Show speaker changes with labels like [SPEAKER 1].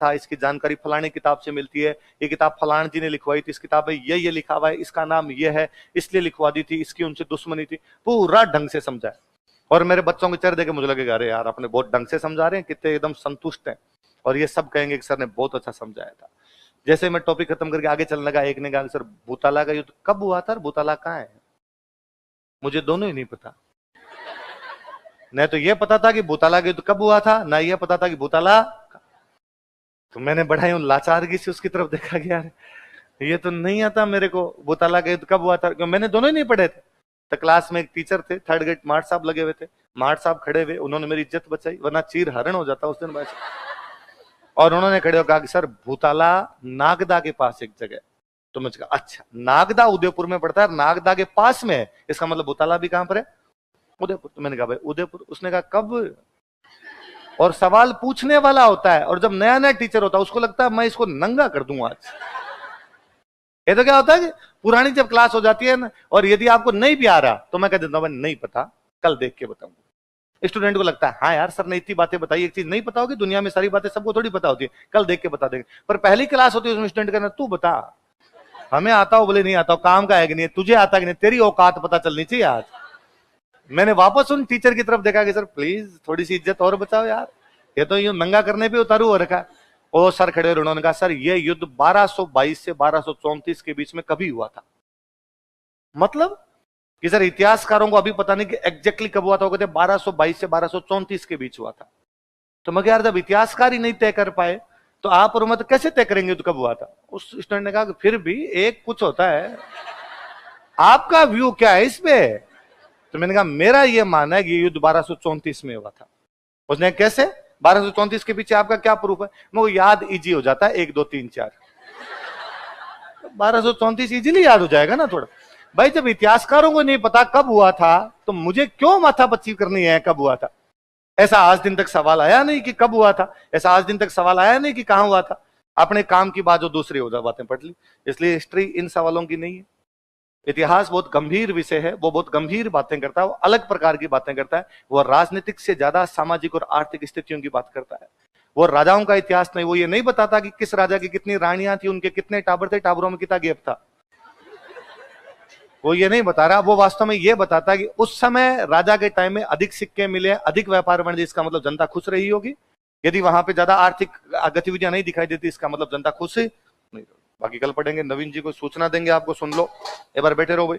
[SPEAKER 1] था, इसकी जानकारी फलानी किताब से मिलती है, ये किताब फलान जी ने लिखवाई थी, इस किताब में ये लिखा हुआ है, इसका नाम ये है, इसलिए लिखवा दी थी, इसकी उनसे दुश्मनी थी, पूरा ढंग से समझाया। और मेरे बच्चों के चेहरे देखे मुझे लगेगा अरे यार आपने बहुत ढंग से समझा रहे हैं, कितने एकदम संतुष्ट हैं, और ये सब कहेंगे कि सर ने बहुत अच्छा समझाया था। जैसे मैं टॉपिक खत्म करके आगे चलने लगा, एक ने कहा सर भूताला का युद्ध कब हुआ था, भूताला कहाँ है? मुझे दोनों ही नहीं पता, नहीं तो ये पता था कि भूताला का युद्ध कब हुआ था, ना ये पता था कि भूताला, तो मैंने बड़ा यूं लाचारगी से उसकी तरफ देखा कि यार ये तो नहीं आता मेरे को, भूताला का युद्ध कब हुआ था, क्योंकि मैंने दोनों ही नहीं पढ़े थे। तो क्लास में एक टीचर थे, थर्ड ग्रेड, मार्ट साहब लगे हुए थे, मार्ट साहब खड़े हुए, उन्होंने मेरी इज्जत बचाई, वरना चीर हरण हो जाता उस दिन वैसे। और उन्होंने खड़े होकर कहा कि सर भूताला नागदा के पास एक जगह। तो मैं कहा अच्छा, नागदा उदयपुर में पड़ता है, नागदा के पास में है, इसका मतलब भूताला भी कहां पर है? उदयपुर। तो मैंने कहा भाई उदयपुर। उसने कहा कब? और सवाल पूछने वाला होता है, और जब नया नया टीचर होता है उसको लगता है मैं इसको नंगा कर दूंगा आज। ये तो क्या होता है कि पुरानी जब क्लास हो जाती है ना, और यदि आपको नहीं भी आ रहा तो मैं कह देता हूं नहीं पता, कल देख के बताऊंगा। स्टूडेंट को लगता है हाँ यार सर ने इतनी बातें बताई, एक चीज नहीं पता होगी, दुनिया में सारी बातें सबको थोड़ी पता होती है, कल देख के बता देंगे। पर पहली क्लास होती है उसमें स्टूडेंट कहना तू बता, हमें आता हो बोले नहीं आता हो, काम का है कि नहीं, तुझे आता कि नहीं, तेरी औकात पता चलनी चाहिए आज। मैंने वापस उन टीचर की तरफ देखा कि सर प्लीज थोड़ी सी इज्जत और बचाओ यार, ये तो यूं नंगा करने पे उतारू हो रखा है। ओ सर खड़े और उन्होंने कहा सर ये युद्ध 1222 से 1234 के बीच में कभी हुआ था। मतलब कि सर इतिहासकारों को अभी पता नहीं कि एग्जैक्टली कब हुआ था, वो कहते 1222 से 1234 के बीच हुआ था। तो मैं यार जब इतिहासकार ही नहीं तय कर पाए तो आप और मत कैसे तय करेंगे तो कब हुआ था? उस स्टूडेंट ने कहा कि फिर भी एक कुछ होता है, आपका व्यू क्या है इस पे? तो मैंने कहा मेरा ये मानना है कि युद्ध 1234 में हुआ था। उसने कैसे? 1234 के पीछे आपका क्या प्रूफ है? वो याद इजी हो जाता है 1 2 3 4, 1234 इजीली याद हो जाएगा ना थोड़ा। भाई जब इतिहासकारों को नहीं पता कब हुआ था तो मुझे क्यों माथापच्ची करनी है कब हुआ था? ऐसा आज दिन तक सवाल आया नहीं कि कब हुआ था, ऐसा आज दिन तक सवाल आया नहीं कि कहां हुआ था। अपने काम की बात जो दूसरी हो जा बातें पढ़ ली। इसलिए हिस्ट्री इन सवालों की नहीं है। इतिहास बहुत गंभीर विषय है, वो बहुत गंभीर बातें करता है, वो अलग प्रकार की बातें करता है, वो राजनीतिक से ज्यादा सामाजिक और आर्थिक स्थितियों की बात करता है। वो राजाओं का इतिहास नहीं, वो ये नहीं बताता कि किस राजा की कितनी रानियां थी, उनके कितने टावर थे, टावरों में कितना गैप था, वो ये नहीं बता रहा। वो वास्तव में ये बताता है कि उस समय राजा के टाइम में अधिक सिक्के मिले, अधिक व्यापार वाणिज्य, इसका मतलब जनता खुश रही होगी। यदि वहां पे ज्यादा आर्थिक गतिविधियां नहीं दिखाई देती, इसका मतलब जनता खुश नहीं। बाकी कल पढ़ेंगे, नवीन जी को सूचना देंगे आपको, सुन लो, एक बार बैठे रहो भाई।